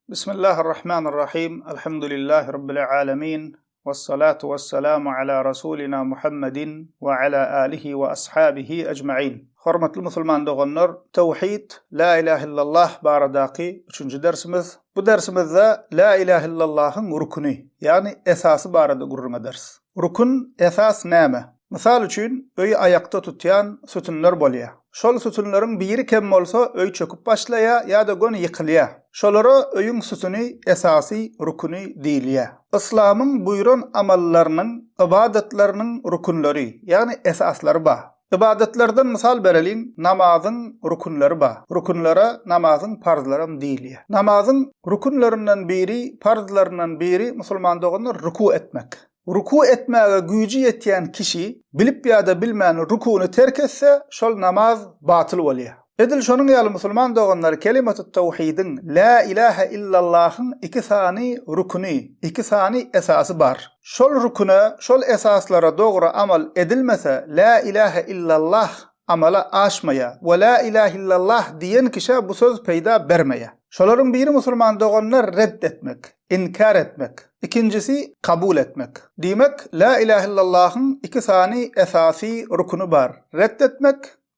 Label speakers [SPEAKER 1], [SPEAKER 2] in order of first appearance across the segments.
[SPEAKER 1] Bismillahirrahmanirrahim. Elhamdülillahi Rabbil alemin. Vessalatu vesselamu ala Rasulina Muhammedin ve ala alihi ve ashabihi ecma'in. Hormatly musulman doganlar, tevhid, la ilahe illallah baradaki 3. dersimiz. Bu dersimizde la ilahe illallah'ın rukuni, yani esası barada gurruna ders. Rukun esas näme? Misal üçün, öy ayakta tutyan sütunlar bolýa. Şol sütunlaryň biri kem bolsa öy çöküp başlaya ya da gonu yıkılya. Şolara öýüň sütuny esasy rukuni diýilýär. Islamyň buyuran amallarının, ibadetlerinin rukunlary, yani esaslary bar. İbadetlerden misal bereliň, namazyň rukunlary bar. Rukunlara namazyň farzlarym diýilýär. Namazyň rukunlarynyň biri, farzlarynyň biri musulman doganlar ruku etmek. Ruku etmäge güýji ýetýän kişi bilip ýa-da bilmän rukuny terk etse, şol namaz batyl bolýar. Edil şonuň ýaly musulman doganlar kelimat-ı tevhidin la ilahe illallah'ın iki sany rukuni, iki sany esasy bar. Şol rukuna, şol esaslara dogry amal edilmese la ilahe illallah amala aşmaya ve la ilahe illallah diýen kişi bu söz peýda bermeýär. Şolaryň biri musulman doganlar reddetmek, inkar etmek. İkincisi kabul etmek. Diýmek la ilahe illallah'ın iki sany esasy rukunu bar. Reddetmek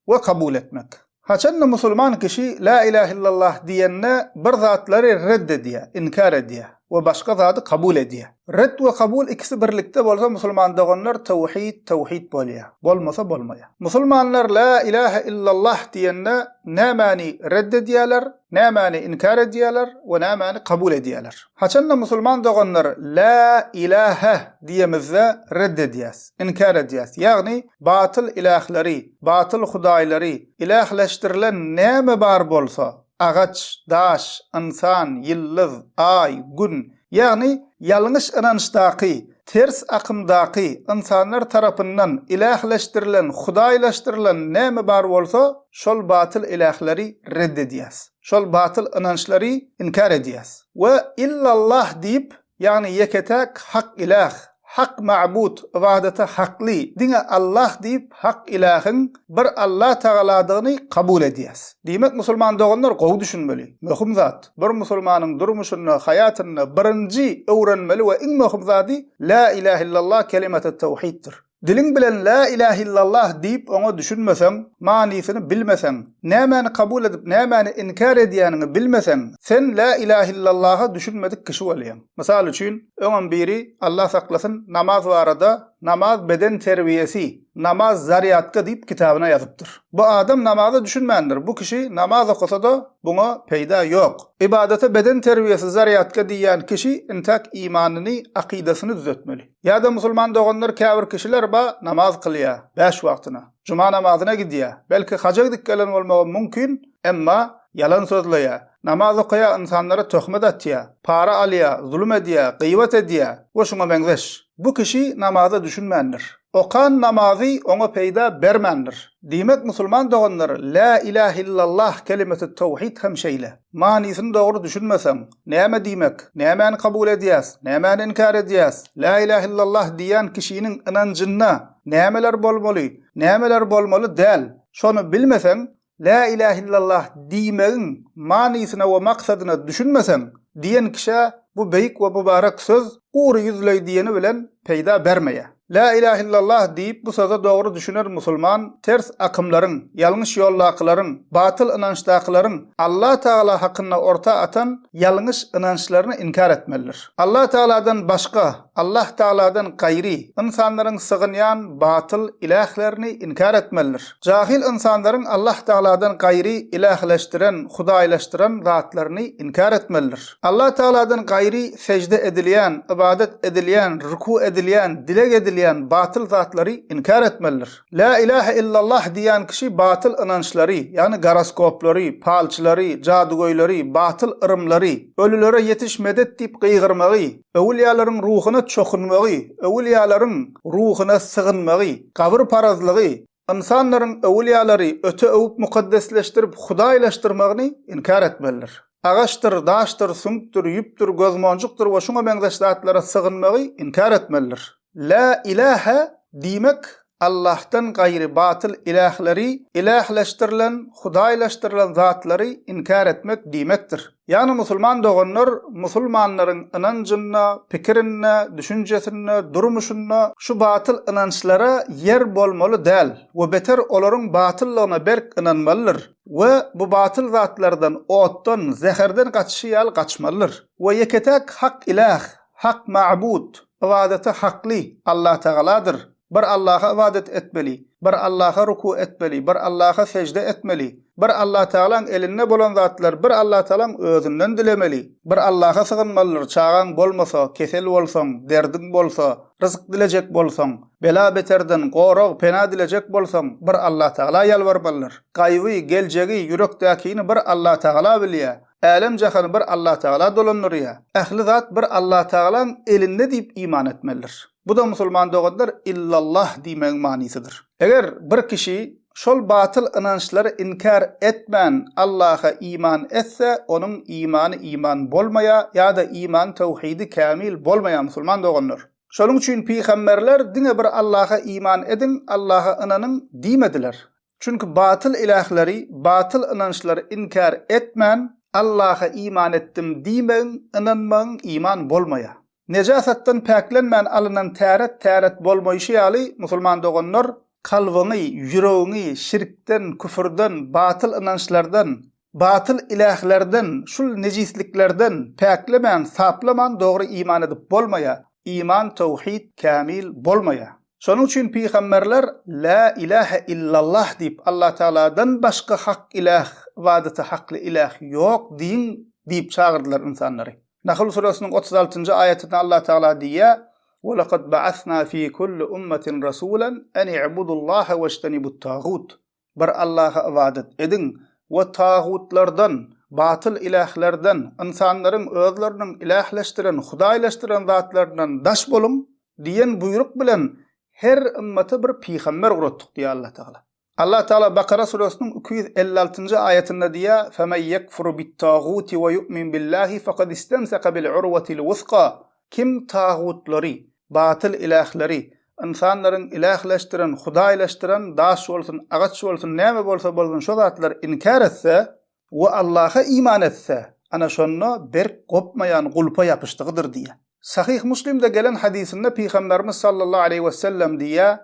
[SPEAKER 1] ve kabul etmek. Haçanna musulman kişi la ilahe illallah diýenne bir zatlary reddediýär, inkar edýär we başga zaty kabul edýär. Redd we kabul ikisi birlikde bolsa musulman doganlar tevhid bolýar. Bolmasa bolmaýar. Musulmanlar la ilahe illallah diýenne nämäni reddedýärler, nämäni inkar edýärler we nämäni kabul edýärler. Haçanna musulman doganlar la ilahe diýemizde reddedýäs, inkar edýäs. Ýagny batyl ilahleri, batyl hudaýlary, ilahleşdirilen näme bar bolsa, agaç, daş, insan, yıldız, ay, gün, yani yalňyş inançdaky, ters akymdaky insanlar tarapyndan ilahleşdirilen, hudaýlaşdyrılan näme bar bolsa, şol batyl ilahleri reddedýäs. Şol batyl inançlary inkar edýäs. Ve illallah diýip, yani yeketek hak ilah, hak ma'bud, ibadete hakly, diňe Allah diýip hak ilahyň bir Allah Taala'dyny kabul edýäs. Diýmek musulman doganlar gowy düşünmeli. Möhüm zat, bir musulmanyň durmuşyny, hayatyny birinji öwrenmeli we iň möhüm zady la ilahe illallah kelimat-ı tevhiddir. Diliň bilen la ilahe illallah diýip oňa düşünmeseň, manysyny bilmeseň, nämäni kabul edip nämäni inkar edýänini bilmeseň, sen la ilahe illallah'a düşünmedik kişi bolýan. Misal üçin, öňem biri Allah saklasyn namaz barada namaz beden terbiyesi, namaz zariyatka diýip kitabyna ýazypdyr. Bu adam namaza düşünmändir. Bu kişi namaz okusa da buna peýda ýok. İbadete beden terbiyesi zariyatka diýen kişi intak imanyny, akidasyny düzeltmeli. Ýa-da musulman doganlar käbir kişiler ba namaz kılýar 5 wagtyna. Cuma namazyna gidýär. Belki haja gidiklen bolmagy mümkin, emma yalan sözleýär. Namaz okuýan insanlara töhmet atýar, para alýar, zulüm edýär, gıybet edýär we şoňa benzeş. Bu kişi namaza düşünmändir. Okan namazy ona peýda bermändir. Diýmek musulman doganlar la ilahe illallah kelimat-ı tevhid hem şeýle. Manysyny dogry düşünmeseň, näme diýmek, nämäni kabul edýäs, nämäni inkar edýäs, la ilahe illallah diýen kişiniň inanjyna nämeler bolmaly, nämeler bolmaly däl. Şonu bilmeseň, la ilahe illallah diýmegiň manysyna we maksadyna düşünmeseň, diýen kişi bu beýik we mübarek söz uğru yüzley diýeni bilen peýda bermeýär. La ilahe illallah diýip bu söze dogry düşüner musulman ters akymlaryň, ýalňyş ýollaklaryň, batyl inançdaklaryň Allah Taala hakyna orta atan ýalňyş inançlaryny inkar etmelidir. Allah Taala'dan başga, Allah Taala'dan gaýry insanlaryň sygynýan batyl ilahlerini inkar etmelidir. Jahil insanlaryň Allah Taala'dan gaýry ilahleşdiren, hudaýlaşdyran zatlaryny inkar etmelidir. Allah Taala'dan gaýry secde edilýän, ibadet edilýän, ruku edilýän, dilek edilýän batyl zatları inkar etmelidir. La ilahe illallah diýen kişi batyl inançlary, yani goroskoplary, palçylary, jadugoýlary, batyl ırımlary, ölülere yetiş medet diýip gıýgyrmagy, öwliýalaryň ruhuna çokunmagy, öwliýalaryň ruhuna sygynmagy, kabr parazlygy, insanlaryň öwliýalary öte öwüp mukaddesleşdirip hudaýlaşdyrmagyny inkar etmelidir. Agaçdyr, daşdyr, süňkdir, ýüpdir, gözmonjukdyr we şoňa benzeş zatlara sygynmagy inkar etmelidir. La ilahe diýmek Allah'tan gayri batıl ilahleri, ilahlaştırılan, hudaylaştırılan zatları inkar etmek demektir. Yani musulman doğanlar, musulmanların inancına, fikirine, düşüncesine, durmuşuna, şu batıl inançlara yer bolmalı değil. Ve beter oların batıllığına berk inanmalıdır. Ve bu batıl zatlardan, ottan, zeherden kaçışıyal kaçmalıdır. Ve yeketek hak ilah, hak ma'bud, ibadeti haklı Allah Teala'dır. Bir Allah'a ibadet etmeli, bir Allah'a ruku etmeli, bir Allah'a secde etmeli, bir Allah Teala'nın eline bolan zatlar, bir Allah Teala'nın özünden dilemeli, bir Allah'a sığınmalıdır. Çağan bolmasa, kesel bolsan, derdin bolsa, rızık dilecek bolsan, bela beterden, gorog, pena dilecek bolsan, bir Allah Teala yalvarmalıdır. Gaýby, geljegi, yürekdäkini bir Allah Teala bilýär. Alem jahan bir Allah Teala dolanır ya. Ähli zat bir Allah Teala'nın elinde deyip iman etmelidir. Bu da musulman doğanlar illallah diýmeň manisidir. Eger bir kişi şol batıl inançları inkar etmän Allah'a iman etse, onun imanı iman bolmaya ya da iman tevhidi kamil bolmaya musulman doğanlar. Şolun üçin peygamberler dine bir Allah'a iman edin, Allah'a inanın diýmediler. Çünkü batıl ilahları, batıl inançları inkar etmän Allah'a iman ettim diýmeň, inanmaň iman bolmaya. Nejasatdan paklenmän alınan täret bolmaýşy ýaly musulman doganlar kalbyny, ýüregiňi şirkden, küfürden, batıl inançlardan, batıl ilahlardan, şul nejisliklerden paklemän, saplaman dogry iman edip bolmaya, iman tevhid kamil bolmaya. Şonuň üçin peýgamberler la ilahe illallah diýip Allah Teala'dan başga hak ilah, ibadeti hakly ilah ýok diýip çağırdylar insanlary. Nahl suresinin 36. ayetinde Allah Teala diýär: "Ve laqad ba'athna fi kulli ummetin rasulan en i'budullaha ve ijtanibut-tağut." Bir Allah'a ibadet edin ve tağutlardan, batıl ilahlardan, insanların özlerinin ilahlaştıran, hudaylaştıran zatlarından daş bolun diyen buyruk bilen her ümmete bir peygamber uratdyk diýär Allah Teala. Allah Teala Bakara suresinin 256. ayetinde diýär: "Femen yekfur bit-tağuti ve yu'min billahi faqad istamsaka bil-urwatil wuthqa." Kim tağutları, batıl ilahları, insanların ilahlaştıran, hudaylaştıran, daş bolsun, agaç bolsun, näme bolsa bolsun şo zatlar inkar etse we Allah'a iman etse, ana şonu berk gopmayan gulpa yapışdygydyr diýär. Sahih Müslim'de gelen hadisinde Peygamberimiz sallallahu aleyhi ve sellem diye: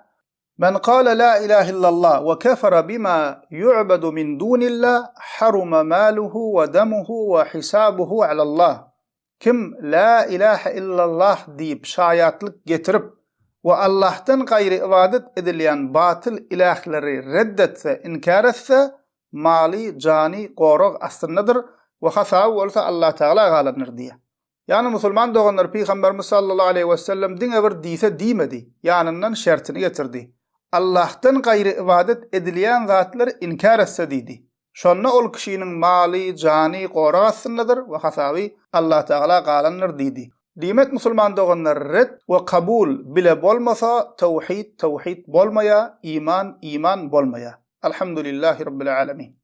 [SPEAKER 1] "Men qala la ilahe illallah ve kefara bima yu'badu min dunillah haruma maluhu ve damuhu ve hisabuhu alallah." Kim la ilahe illallah deyip şayatlık getirip ve Allah'tan gayri ibadet edilen batıl ilahları reddetse, inkar etse, mali, cani, gorog asrındadır ve hasabı olsa Allah Teala galanır diye. Yani musulman doğanlar Peygamberimiz sallallahu aleyhi ve sellem dine bir diýse diýmedi. Yanından şertini getirdi. Allah'tan gayri ibadet edilen zatlar inkar etse diýdi. Şonna ol kişinin mali, cani, gorag asrındadır ve hasabı Allah Teala galanır diýdi. Diýmek musulman doğanlar red ve kabul bile bolmasa tevhid bolmaya, iman bolmaya. Elhamdülillahi Rabbil alemin.